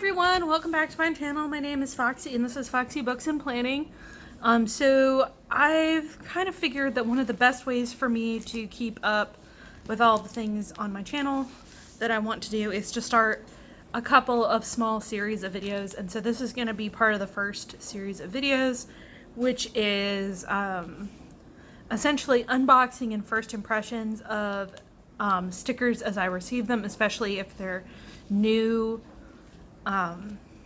everyone, welcome back to my channel. My name is Foxy and this is Foxy Books and Planning. So I've kind of figured that one of the best ways for me to keep up with all the things on my channel that I want to do is to start a couple of small series of videos. And so this is going to be part of the first series of videos, which is essentially unboxing and first impressions of stickers as I receive them, especially if they're new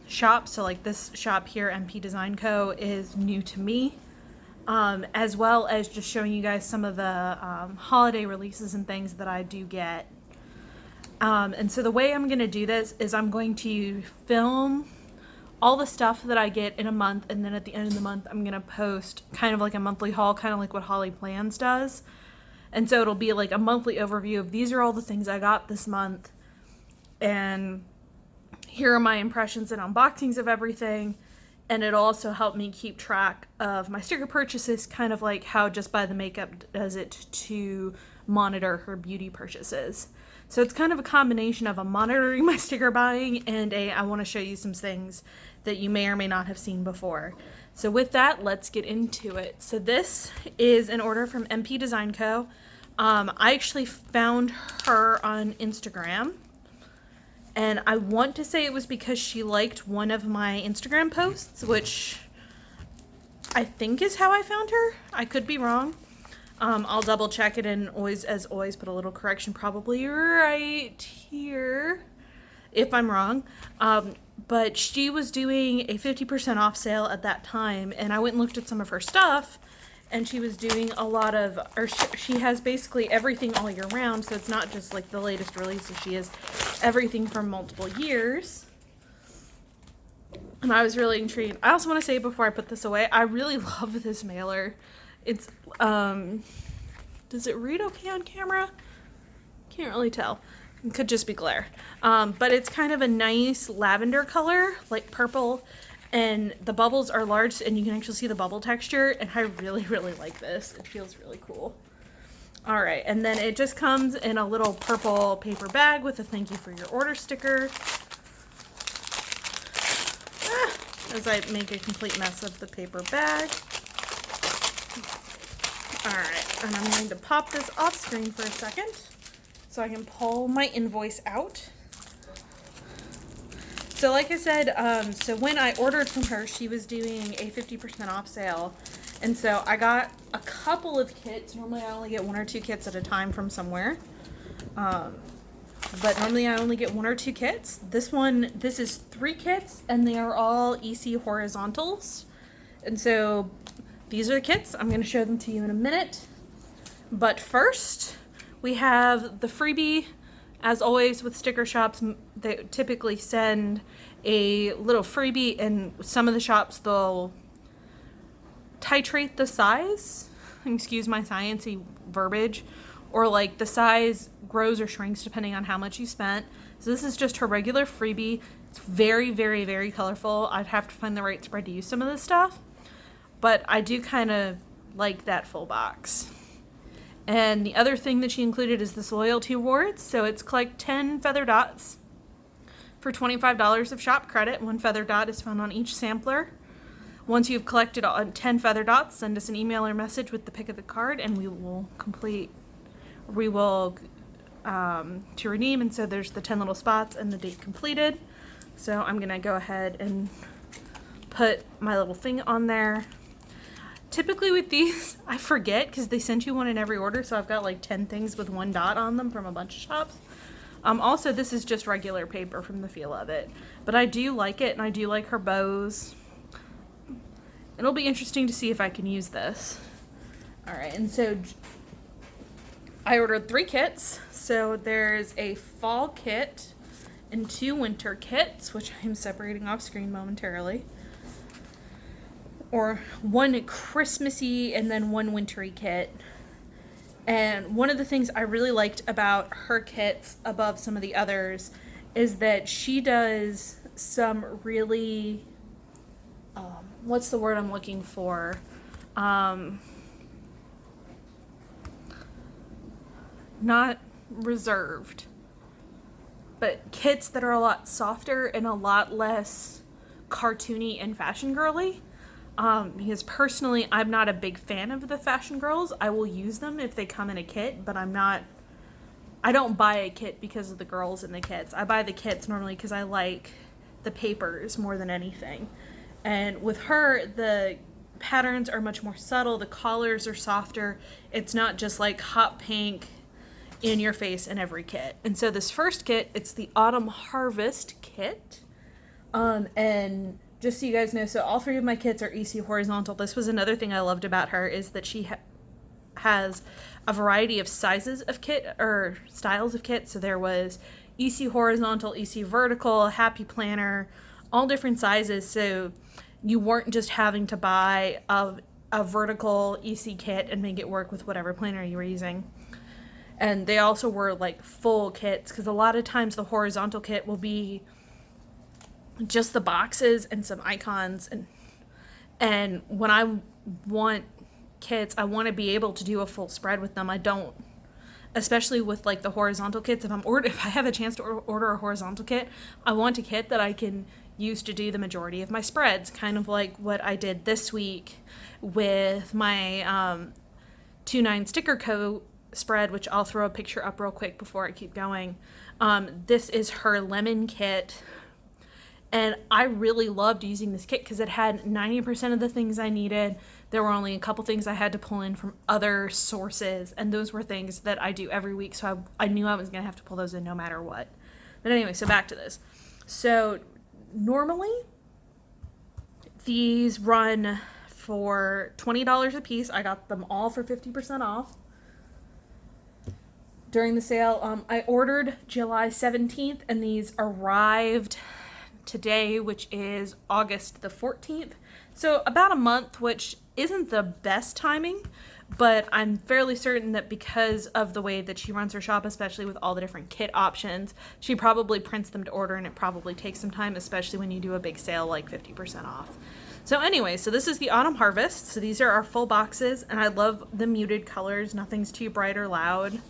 shop. So like this shop here, MP Design Co, is new to me, as well as just showing you guys some of the holiday releases and things that I do get. And so the way I'm going to do this is I'm going to film all the stuff that I get in a month, and then at the end of the month I'm going to post kind of like a monthly haul, kind of like what Holly Plans does. And so it'll be like a monthly overview of these are all the things I got this month, and here are my impressions and unboxings of everything. And it'll also help me keep track of my sticker purchases, kind of like how Just Buy the Makeup does it to monitor her beauty purchases. So it's kind of a combination of a monitoring my sticker buying and I want to show you some things that you may or may not have seen before. So with that, let's get into it. So this is an order from MP Design Co. I actually found her on Instagram. And I want to say it was because she liked one of my Instagram posts, which I think is how I found her. I could be wrong. I'll double check it and as always, put a little correction probably right here if I'm wrong. But she was doing a 50% off sale at that time, and I went and looked at some of her stuff, and she was doing a lot of, or she has basically everything all year round, so it's not just like the latest releases. She has everything from multiple years, and I was really intrigued. I also want to say before I put this away, I really love this mailer. It's, does it read okay on camera? Can't really tell. It could just be glare. But it's kind of a nice lavender color, like purple, and the bubbles are large and you can actually see the bubble texture, and I really, really like this. It feels really cool. All right, and then it just comes in a little purple paper bag with a thank you for your order sticker. As I make a complete mess of the paper bag. All right, and I'm going to pop this off screen for a second so I can pull my invoice out. So like I said, so when I ordered from her, she was doing a 50% off sale. And so I got a couple of kits. Normally I only get 1 or 2 kits at a time from somewhere. But normally I only get 1 or 2 kits. This is 3 kits, and they are all EC horizontals. And so these are the kits. I'm going to show them to you in a minute. But first, we have the freebie. As always with sticker shops, they typically send a little freebie, and some of the shops, they'll titrate the size. Excuse my sciencey verbiage. Or like the size grows or shrinks depending on how much you spent. So this is just her regular freebie. It's very, very, very colorful. I'd have to find the right spread to use some of this stuff. But I do kind of like that full box. And the other thing that she included is this loyalty awards. So it's collect 10 feather dots for $25 of shop credit. 1 feather dot is found on each sampler. Once you've collected 10 feather dots, send us an email or message with the pic of the card, and we will to redeem. And so there's the 10 little spots and the date completed. So I'm gonna go ahead and put my little thing on there. Typically with these, I forget because they send you one in every order, so I've got like 10 things with 1 dot on them from a bunch of shops. Also, this is just regular paper from the feel of it, but I do like it, and I do like her bows. It'll be interesting to see if I can use this. All right, and so I ordered 3 kits. So there's a fall kit and 2 winter kits, which I'm separating off screen momentarily. Or 1 Christmassy and then 1 wintry kit. And one of the things I really liked about her kits above some of the others is that she does some really, what's the word I'm looking for? Not reserved, but kits that are a lot softer and a lot less cartoony and fashion girly. Because personally, I'm not a big fan of the fashion girls. I will use them if they come in a kit, but I don't buy a kit because of the girls in the kits. I buy the kits normally because I like the papers more than anything. And with her, the patterns are much more subtle. The collars are softer. It's not just like hot pink in your face in every kit. And so this first kit, it's the Autumn Harvest kit. And just so you guys know, so all three of my kits are EC horizontal. This was another thing I loved about her, is that she has a variety of sizes of kit, or styles of kit. So there was EC horizontal, EC vertical, happy planner, all different sizes. So you weren't just having to buy a vertical EC kit and make it work with whatever planner you were using. And they also were like full kits, because a lot of times the horizontal kit will be just the boxes and some icons, and when I want kits, I want to be able to do a full spread with them. I don't, especially with like the horizontal kits, if I have a chance to order a horizontal kit, I want a kit that I can use to do the majority of my spreads, kind of like what I did this week with my 2/9 sticker coat spread, which I'll throw a picture up real quick before I keep going. This is her lemon kit. And I really loved using this kit because it had 90% of the things I needed. There were only a couple things I had to pull in from other sources, and those were things that I do every week, so I knew I was going to have to pull those in no matter what. But anyway, so back to this. So normally, these run for $20 a piece. I got them all for 50% off during the sale. I ordered July 17th, and these arrived today, which is August the 14th. So about a month, which isn't the best timing, but I'm fairly certain that because of the way that she runs her shop, especially with all the different kit options, she probably prints them to order, and it probably takes some time, especially when you do a big sale like 50% off. So anyway, so this is the Autumn Harvest. So these are our full boxes, and I love the muted colors. Nothing's too bright or loud.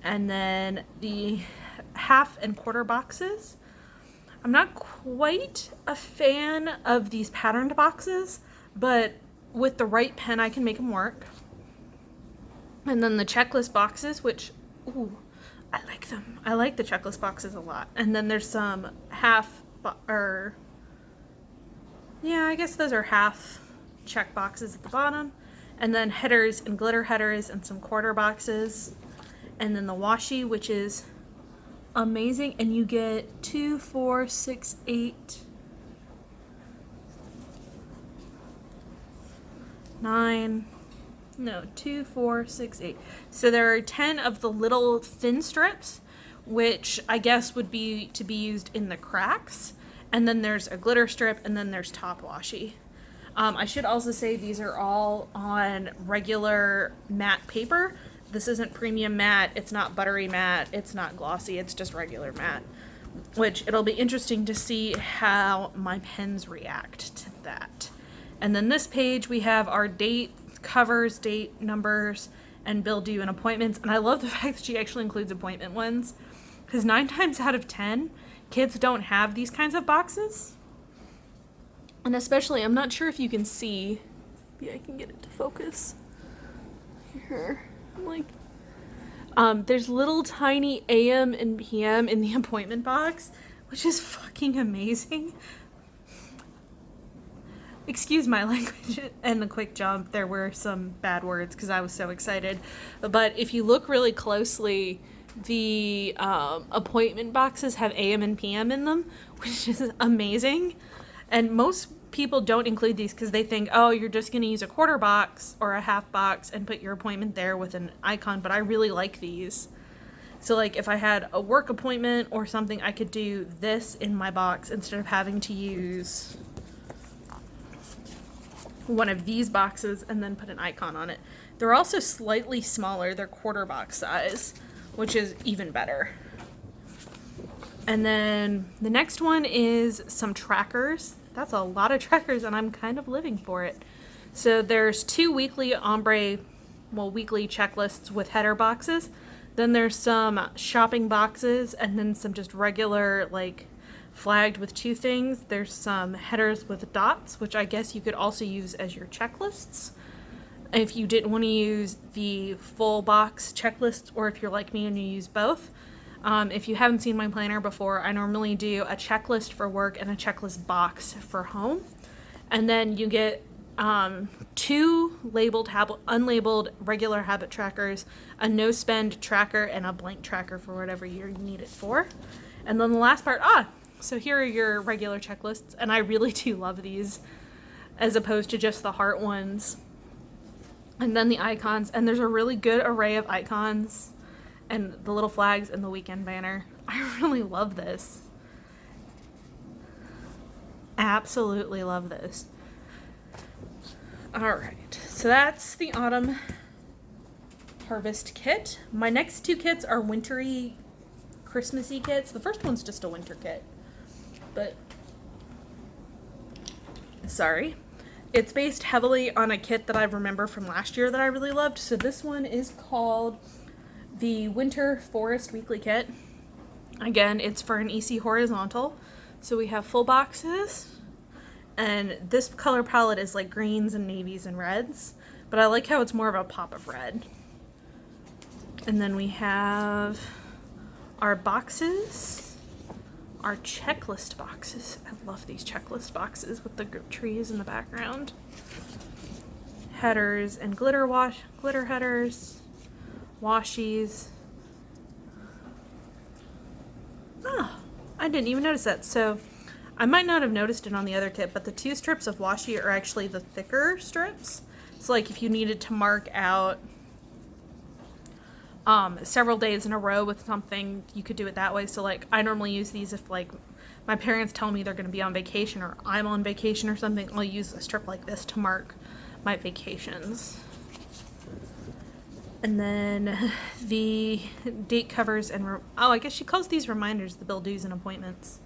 And then the half and quarter boxes. I'm not quite a fan of these patterned boxes, but with the right pen, I can make them work. And then the checklist boxes, which, ooh, I like them. I like the checklist boxes a lot. And then there's some I guess those are half check boxes at the bottom. And then headers and glitter headers and some quarter boxes. And then the washi, which is amazing, and you get 2, 4, 6, 8, 9, no, 2, 4, 6, 8. So there are 10 of the little thin strips, which I guess would be to be used in the cracks. And then there's a glitter strip, and then there's top washi. I should also say these are all on regular matte paper. This isn't premium matte, it's not buttery matte, it's not glossy, it's just regular matte. Which it'll be interesting to see how my pens react to that. And then this page we have our date, covers, date, numbers, and bill due and appointments. And I love the fact that she actually includes appointment ones, because 9 times out of 10, kids don't have these kinds of boxes. And especially, I'm not sure if you can see, maybe I can get it to focus here. Like, there's little tiny AM and PM in the appointment box, which is fucking amazing. Excuse my language and the quick jump. There were some bad words because I was so excited. But if you look really closely, the appointment boxes have AM and PM in them, which is amazing. And most people don't include these because they think, oh, you're just going to use a quarter box or a half box and put your appointment there with an icon, but I really like these. So like if I had a work appointment or something, I could do this in my box instead of having to use one of these boxes and then put an icon on it. They're also slightly smaller. They're quarter box size, which is even better. And then the next one is some trackers. That's a lot of trackers, and I'm kind of living for it. So there's 2 weekly weekly checklists with header boxes. Then there's some shopping boxes, and then some just regular, like, flagged with 2 things. There's some headers with dots, which I guess you could also use as your checklists if you didn't want to use the full box checklist, or if you're like me and you use both. If you haven't seen my planner before, I normally do a checklist for work and a checklist box for home. And then you get 2 labeled unlabeled regular habit trackers, a no spend tracker, and a blank tracker for whatever you need it for. And then the last part, so here are your regular checklists, and I really do love these as opposed to just the heart ones. And then the icons, and there's a really good array of icons and the little flags and the weekend banner. I really love this. Absolutely love this. All right, so that's the autumn harvest kit. My next 2 kits are wintry, Christmassy kits. The first one's just a winter kit, but sorry. It's based heavily on a kit that I remember from last year that I really loved. So this one is called the Winter Forest Weekly Kit. Again, it's for an EC horizontal. So we have full boxes, and this color palette is like greens and navies and reds, but I like how it's more of a pop of red. And then we have our boxes, our checklist boxes. I love these checklist boxes with the trees in the background. Headers and glitter headers, washies. Oh, I didn't even notice that. So I might not have noticed it on the other kit, but the 2 strips of washi are actually the thicker strips. So like if you needed to mark out several days in a row with something, you could do it that way. So like I normally use these if like my parents tell me they're going to be on vacation, or I'm on vacation or something. I'll use a strip like this to mark my vacations. And then the date covers and I guess she calls these reminders, the bill dues and appointments.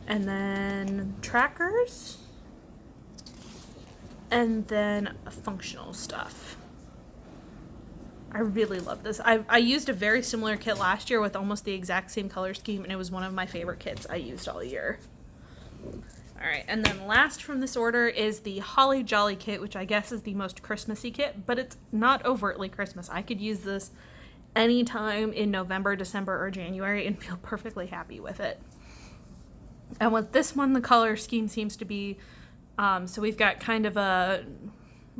And then trackers, and then functional stuff. I really love this. I used a very similar kit last year with almost the exact same color scheme, and it was one of my favorite kits I used all year. All right, and then last from this order is the Holly Jolly kit, which I guess is the most Christmassy kit, but it's not overtly Christmas. I could use this anytime in November, December, or January and feel perfectly happy with it. And with this one, the color scheme seems to be, so we've got kind of a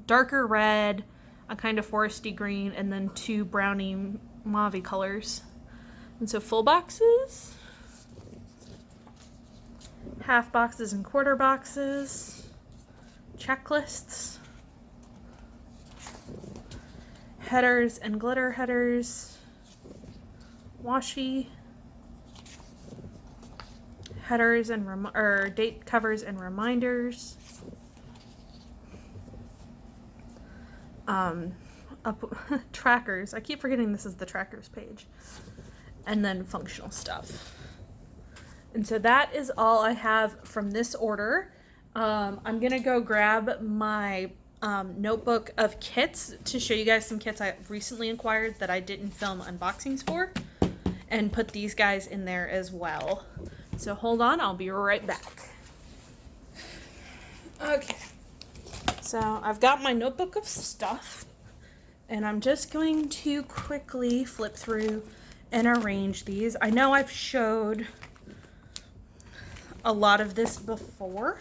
darker red, a kind of foresty green, and then 2 browny mauve colors. And so full boxes, half boxes and quarter boxes, checklists, headers and glitter headers, washi, headers and date covers and reminders, trackers. I keep forgetting this is the trackers page, and then functional stuff. And so that is all I have from this order. I'm gonna go grab my notebook of kits to show you guys some kits I recently acquired that I didn't film unboxings for, and put these guys in there as well. So hold on, I'll be right back. Okay, so I've got my notebook of stuff, and I'm just going to quickly flip through and arrange these. I know I've showed a lot of this before,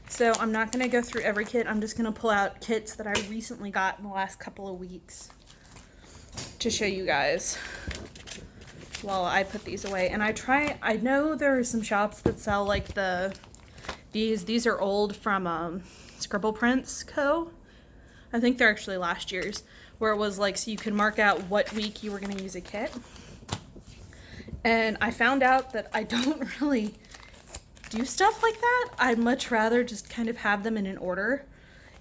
so I'm not going to go through every kit. I'm just going to pull out kits that I recently got in the last couple of weeks to show you guys while I put these away. And I know there are some shops that sell like these are old from Scribble Prints Co. I think they're actually last year's, where it was like, so you could mark out what week you were going to use a kit. And I found out that I don't really do stuff like that. I'd much rather just kind of have them in an order.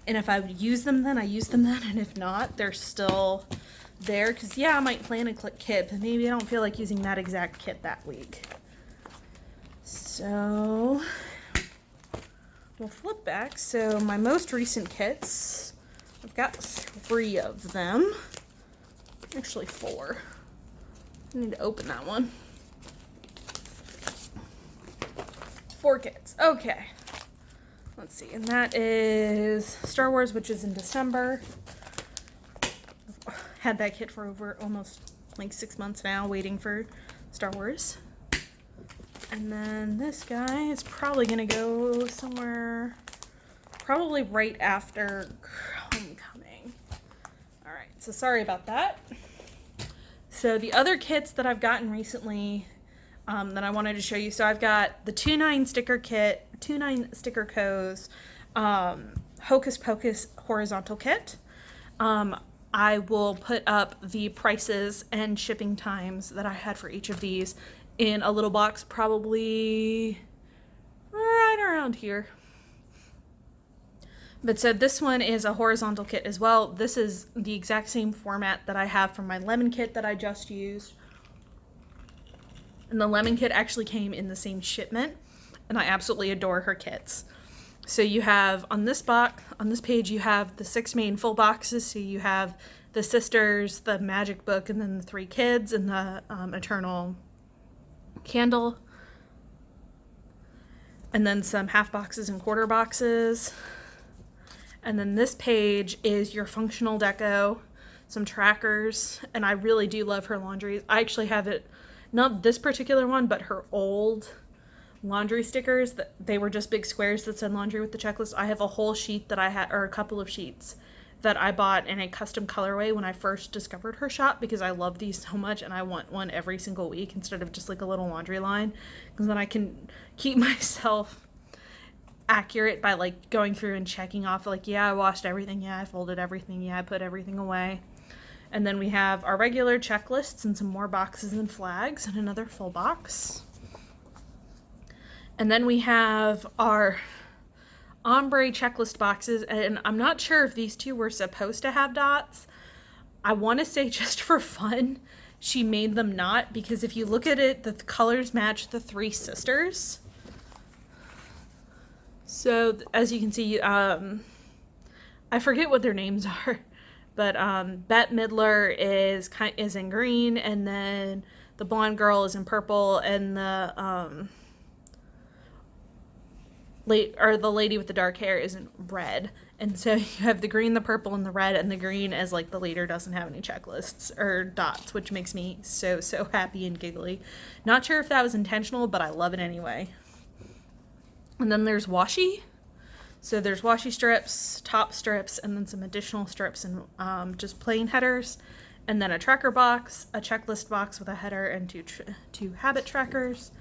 And if I use them then, I use them then. And if not, they're still there. Because yeah, I might plan a kit, but maybe I don't feel like using that exact kit that week. So we'll flip back. So my most recent kits, I've got 3 of them. Actually 4. I need to open that one. 4 kits. Okay. Let's see. And that is Star Wars, which is in December. Had that kit for over almost like 6 months now, waiting for Star Wars. And then this guy is probably going to go somewhere, probably right after Homecoming. All right, so sorry about that. So the other kits that I've gotten recently that I wanted to show you. So I've got the 2-9 sticker kit, 2-9 sticker co's, Hocus Pocus horizontal kit. I will put up the prices and shipping times that I had for each of these in a little box, probably right around here. But so this one is a horizontal kit as well. This is the exact same format that I have from my lemon kit that I just used. And the lemon kit actually came in the same shipment, and I absolutely adore her kits. So you have on this page, you have the 6 main full boxes. So you have the sisters, the magic book, and then the 3 kids, and the eternal candle. And then some half boxes and quarter boxes. And then this page is your functional deco, some trackers, and I really do love her laundry. I actually have it, not this particular one, but her old laundry stickers. That they were just big squares that said laundry with the checklist. I have a whole sheet that I had, or a couple of sheets that I bought in a custom colorway when I first discovered her shop, because I love these so much and I want one every single week instead of just like a little laundry line, because then I can keep myself accurate by like going through and checking off like, yeah, I washed everything, yeah, I folded everything, yeah, I put everything away. And then we have our regular checklists and some more boxes and flags and another full box. And then we have our ombre checklist boxes, and I'm not sure if these two were supposed to have dots. I want to say just for fun she made them not, because if you look at it, the colors match the 3 sisters. So as you can see, I forget what their names are, but Bette Midler is in green, and then the blonde girl is in purple, and the lady with the dark hair is in red. And so you have the green, the purple, and the red, and the green as like the leader doesn't have any checklists or dots, which makes me so happy and giggly. Not sure if that was intentional, but I love it anyway. And then there's washi. So there's washi strips, top strips, and then some additional strips and just plain headers. And then a tracker box, a checklist box with a header, and two habit trackers.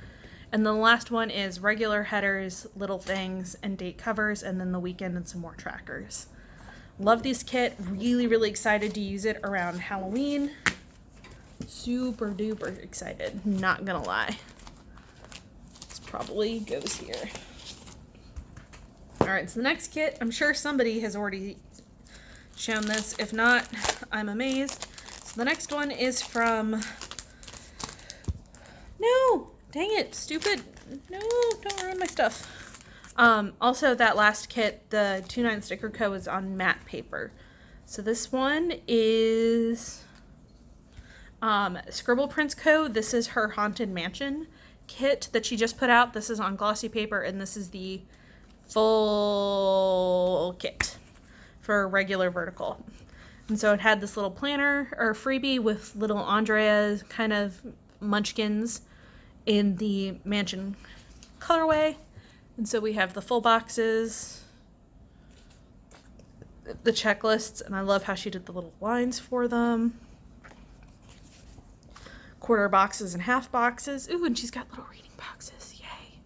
And then the last one is regular headers, little things, and date covers, and then the weekend and some more trackers. Love this kit. Really, really excited to use it around Halloween. Super duper excited. Not gonna lie. This probably goes here. Alright, so the next kit, I'm sure somebody has already shown this. If not, I'm amazed. So the next one is from... No! Dang it, stupid. No, don't ruin my stuff. Also, that last kit, the 2-9 Sticker Co. is on matte paper. So this one is Scribble Prints Co. This is her Haunted Mansion kit that she just put out. This is on glossy paper, and this is the full kit for regular vertical. And so it had this little planner or freebie with little Andrea kind of munchkins in the mansion colorway. And so we have the full boxes, the checklists, and I love how she did the little lines for them. Quarter boxes and half boxes. Ooh, and she's got little reading boxes. Yay.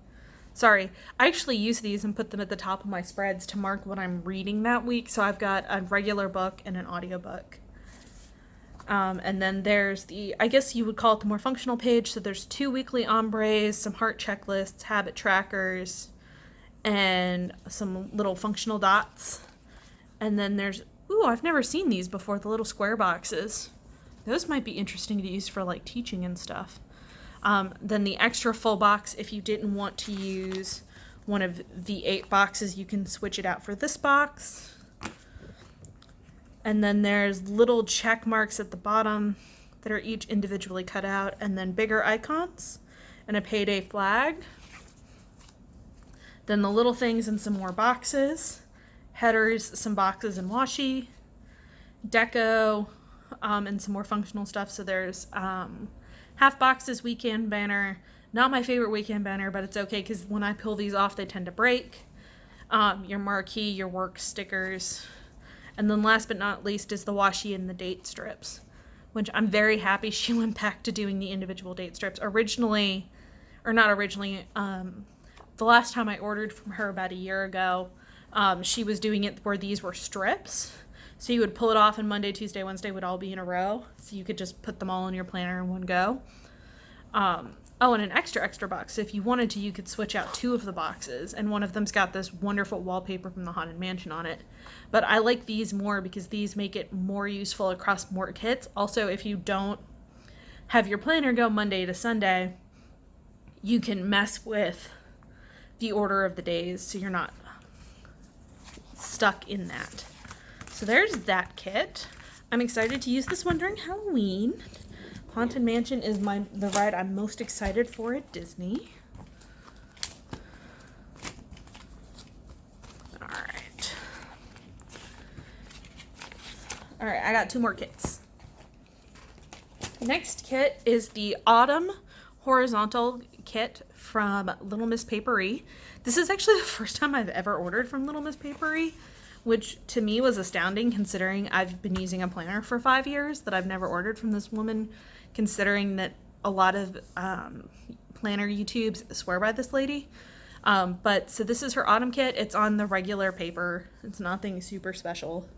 Sorry, I actually use these and put them at the top of my spreads to mark what I'm reading that week. So I've got a regular book and an audiobook. And then there's the, I guess you would call it the more functional page. So there's 2 weekly ombres, some heart checklists, habit trackers, and some little functional dots. And then there's, ooh, I've never seen these before, the little square boxes. Those might be interesting to use for like teaching and stuff. Then the extra full box, if you didn't want to use one of the 8 boxes, you can switch it out for this box. And then there's little check marks at the bottom that are each individually cut out, and then bigger icons and a payday flag. Then the little things and some more boxes, headers, some boxes and washi, deco, and some more functional stuff. So there's half boxes, weekend banner. Not my favorite weekend banner, but it's okay because when I peel these off, they tend to break. Your marquee, your work stickers. And then last but not least is the washi and the date strips, which I'm very happy she went back to doing the individual date strips. Originally, or not originally, the last time I ordered from her about a year ago, she was doing it where these were strips. So you would pull it off and Monday, Tuesday, Wednesday would all be in a row. So you could just put them all in your planner in one go. Oh, and an extra box. So if you wanted to, you could switch out 2 of the boxes, and one of them's got this wonderful wallpaper from the Haunted Mansion on it. But I like these more because these make it more useful across more kits. Also, if you don't have your planner go Monday to Sunday, you can mess with the order of the days so you're not stuck in that. So there's that kit. I'm excited to use this one during Halloween. Haunted Mansion is the ride I'm most excited for at Disney. Alright, I got 2 more kits. Next kit is the Autumn Horizontal kit from Little Miss Papery. This is actually the first time I've ever ordered from Little Miss Papery, which to me was astounding considering I've been using a planner for 5 years, that I've never ordered from this woman, considering that a lot of planner YouTubes swear by this lady. But so this is her autumn kit. It's on the regular paper. It's nothing super special.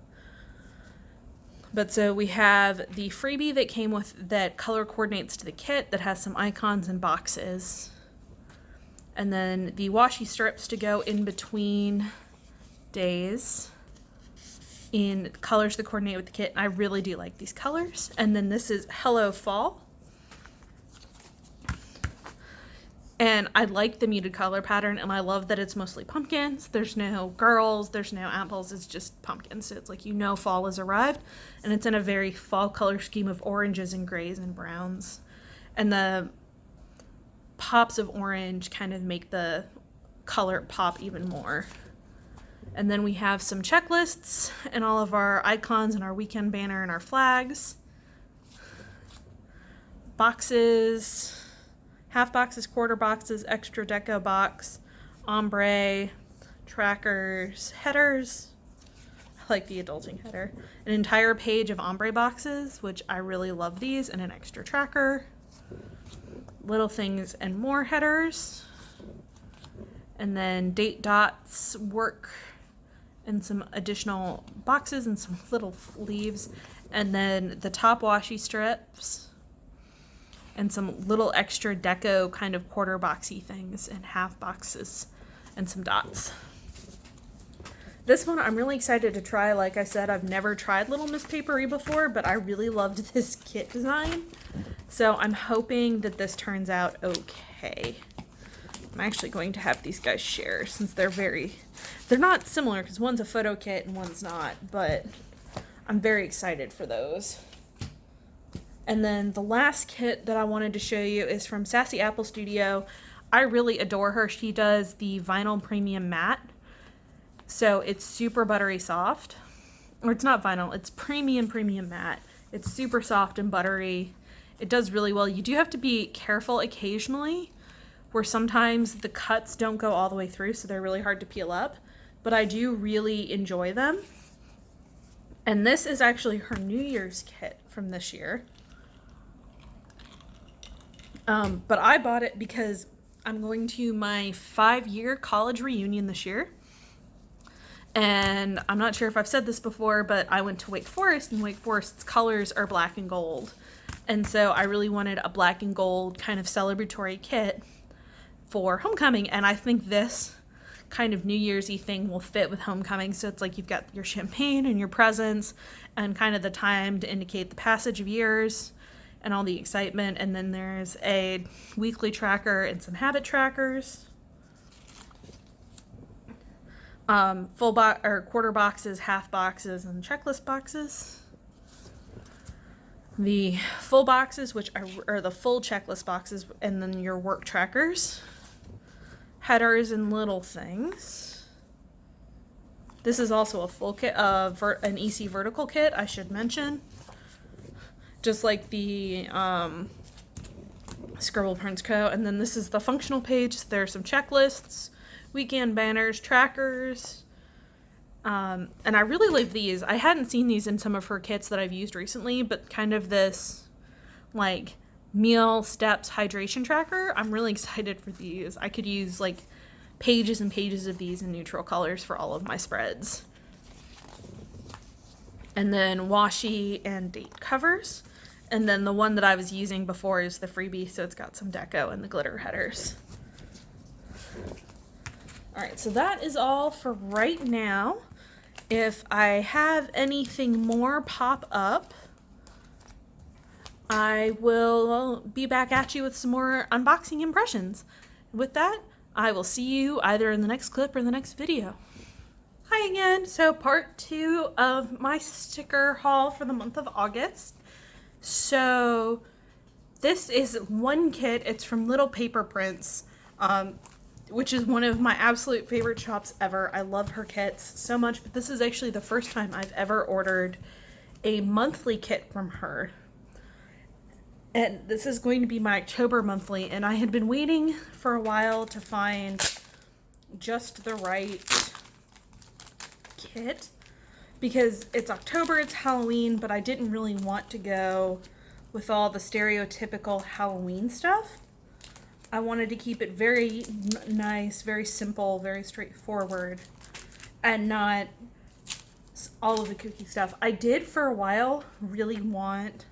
But so we have the freebie that came with, that color coordinates to the kit, that has some icons and boxes. And then the washi strips to go in between days in colors that coordinate with the kit. I really do like these colors. And then this is Hello Fall. And I like the muted color pattern, and I love that it's mostly pumpkins. There's no girls, there's no apples, it's just pumpkins. So it's like, fall has arrived, and it's in a very fall color scheme of oranges and grays and browns. And the pops of orange kind of make the color pop even more. And then we have some checklists and all of our icons and our weekend banner and our flags. Boxes, half boxes, quarter boxes, extra deco box, ombre, trackers, headers. I like the adulting header. An entire page of ombre boxes, which I really love these, and an extra tracker. Little things and more headers. And then date dots, work, and some additional boxes and some little leaves. And then the top washi strips and some little extra deco kind of quarter boxy things and half boxes and some dots. This one I'm really excited to try. Like I said, I've never tried Little Miss Papery before, but I really loved this kit design. So I'm hoping that this turns out okay. I'm actually going to have these guys share since they're not similar because one's a photo kit and one's not, but I'm very excited for those. And then the last kit that I wanted to show you is from Sassy Apple Studio. I really adore her. She does the vinyl premium matte. So it's super buttery soft. Or it's not vinyl, it's premium matte. It's super soft and buttery. It does really well. You do have to be careful occasionally where sometimes the cuts don't go all the way through, so they're really hard to peel up. But I do really enjoy them. And this is actually her New Year's kit from this year. But I bought it because I'm going to my 5-year college reunion this year. And I'm not sure if I've said this before, but I went to Wake Forest, and Wake Forest's colors are black and gold. And so I really wanted a black and gold kind of celebratory kit for homecoming. And I think this kind of New Year's-y thing will fit with homecoming. So it's like you've got your champagne and your presents and kind of the time to indicate the passage of years and all the excitement. And then there's a weekly tracker and some habit trackers. full box or quarter boxes, half boxes, and checklist boxes. The full boxes, which are the full checklist boxes, and then your work trackers, headers, and little things. This is also a full kit, an EC vertical kit, I should mention. Just like the Scribble Prints Co. And then this is the functional page. There's some checklists, weekend banners, trackers. And I really like these. I hadn't seen these in some of her kits that I've used recently, but kind of this like meal steps hydration tracker. I'm really excited for these. I could use like pages and pages of these in neutral colors for all of my spreads. And then washi and date covers. And then the one that I was using before is the Freebie, so it's got some deco and the glitter headers. All right, so that is all for right now. If I have anything more pop up, I will be back at you with some more unboxing impressions. With that, I will see you either in the next clip or the next video. Hi again. So part 2 of my sticker haul for the month of August. So this is one kit. It's from Little Paper Prints, which is one of my absolute favorite shops ever. I love her kits so much, but this is actually the first time I've ever ordered a monthly kit from her. And this is going to be my October monthly, and I had been waiting for a while to find just the right kit. Because it's October, it's Halloween, but I didn't really want to go with all the stereotypical Halloween stuff. I wanted to keep it very nice, very simple, very straightforward, and not all of the kooky stuff. I did for a while really want,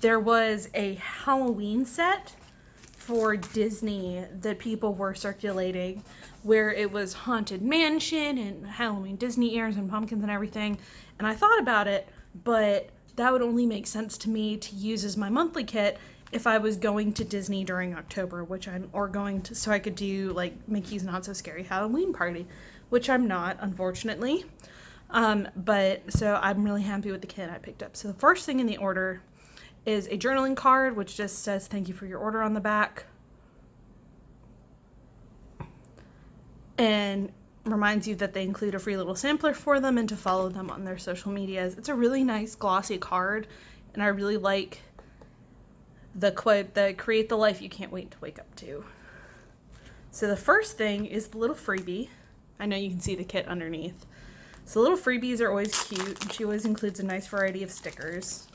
there was a Halloween set for Disney that people were circulating, where it was Haunted Mansion and Halloween Disney ears and pumpkins and everything. And I thought about it, but that would only make sense to me to use as my monthly kit if I was going to Disney during October, so I could do like Mickey's Not So Scary Halloween Party, which I'm not, unfortunately. But so I'm really happy with the kit I picked up. So the first thing in the order is a journaling card, which just says thank you for your order on the back. And reminds you that they include a free little sampler for them and to follow them on their social medias. It's a really nice glossy card, and I really like the quote, the create the life you can't wait to wake up to. So the first thing is the little freebie. I know you can see the kit underneath. So little freebies are always cute, and she always includes a nice variety of stickers.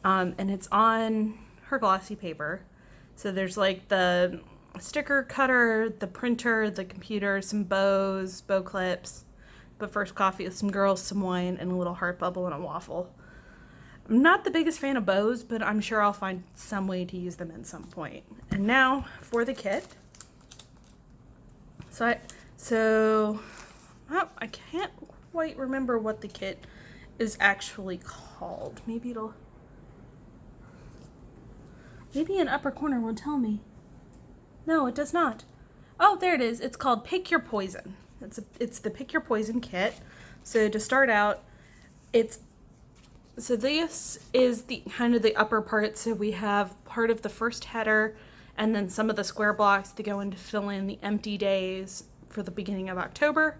And it's on her glossy paper. So there's like the sticker cutter, the printer, the computer, some bows, bow clips, but first coffee with some girls, some wine, and a little heart bubble and a waffle. I'm not the biggest fan of bows, but I'm sure I'll find some way to use them at some point. And now for the kit. So I can't quite remember what the kit is actually called. Maybe an upper corner will tell me. No, it does not. Oh, there it is. It's called Pick Your Poison. It's the Pick Your Poison kit. So to start out, this is the kind of the upper part. So we have part of the first header and then some of the square blocks to go in to fill in the empty days for the beginning of October.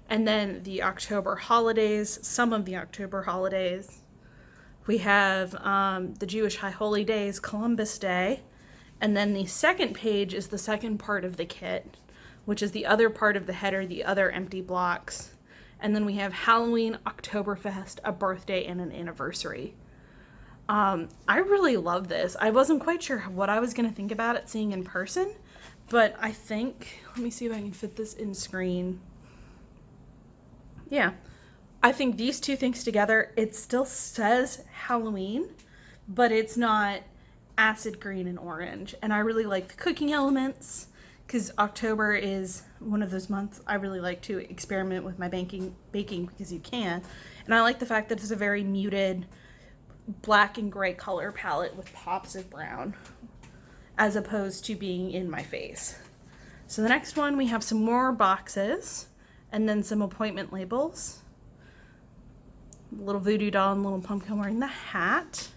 And then the October holidays, some of the October holidays. We have the Jewish High Holy Days, Columbus Day. And then the second page is the second part of the kit, which is the other part of the header, the other empty blocks. And then we have Halloween, Oktoberfest, a birthday, and an anniversary. I really love this. I wasn't quite sure what I was going to think about it seeing in person, but I think, let me see if I can fit this in screen. Yeah, I think these two things together, it still says Halloween, but it's not acid green and orange. And I really like the cooking elements, because October is one of those months I really like to experiment with my baking because you can. And I like the fact that it's a very muted black and gray color palette with pops of brown, as opposed to being in my face. So the next one, we have some more boxes and then some appointment labels. Little voodoo doll and little pumpkin wearing the hat.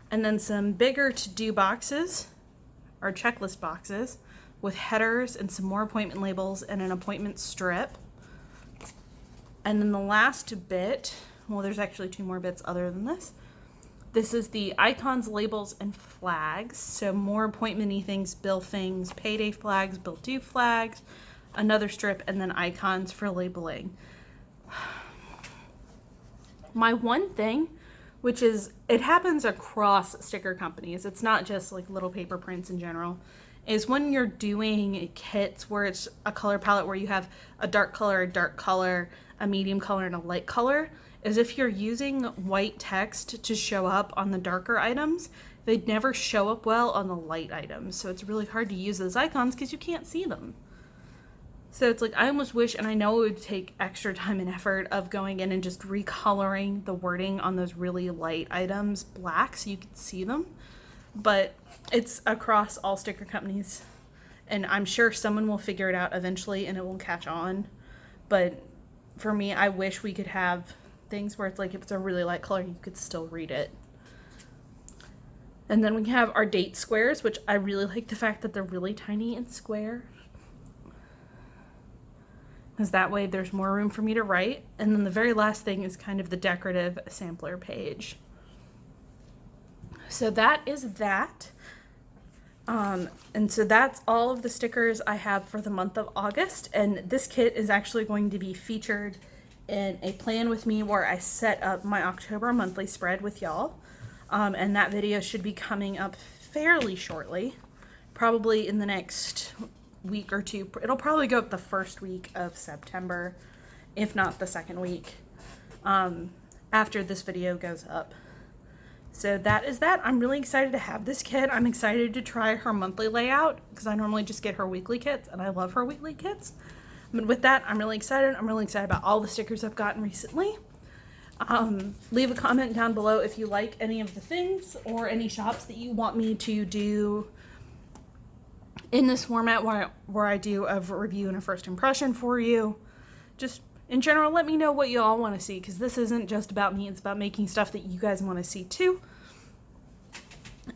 And then some bigger to-do boxes, or checklist boxes, with headers and some more appointment labels and an appointment strip. And then the last bit, well, there's actually 2 more bits other than this. This is the icons, labels, and flags. So more appointment-y things, bill things, payday flags, bill due flags, another strip, and then icons for labeling. My one thing, which is, it happens across sticker companies, it's not just like little paper prints in general, is when you're doing kits where it's a color palette where you have a dark color, a medium color, and a light color, is if you're using white text to show up on the darker items, they'd never show up well on the light items. So it's really hard to use those icons because you can't see them. So it's like, I almost wish, and I know it would take extra time and effort of going in and just recoloring the wording on those really light items black so you could see them. But it's across all sticker companies, and I'm sure someone will figure it out eventually and it will catch on. But for me, I wish we could have things where it's like, if it's a really light color, you could still read it. And then we have our date squares, which I really like the fact that they're really tiny and square, because that way there's more room for me to write. And then the very last thing is kind of the decorative sampler page. So that is that. And so that's all of the stickers I have for the month of August. And this kit is actually going to be featured in a plan with me where I set up my October monthly spread with y'all. And that video should be coming up fairly shortly, probably in the next week or 2. It'll probably go up the first week of September, if not the second week, after this video goes up. So that is that. I'm really excited to have this kit. I'm excited to try her monthly layout because I normally just get her weekly kits and I love her weekly kits. But with that, I'm really excited. I'm really excited about all the stickers I've gotten recently. Leave a comment down below if you like any of the things or any shops that you want me to do in this format where I do a review and a first impression for you. Just in general, let me know what you all want to see, because this isn't just about me, it's about making stuff that you guys want to see too.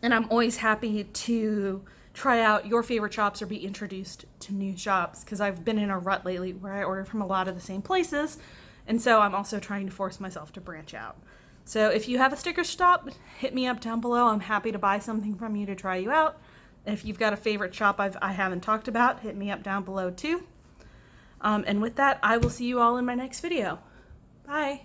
And I'm always happy to try out your favorite shops or be introduced to new shops, because I've been in a rut lately where I order from a lot of the same places, and so I'm also trying to force myself to branch out. So if you have a sticker shop, hit me up down below. I'm happy to buy something from you to try you out. If you've got a favorite shop I haven't talked about, hit me up down below too. And with that, I will see you all in my next video. Bye.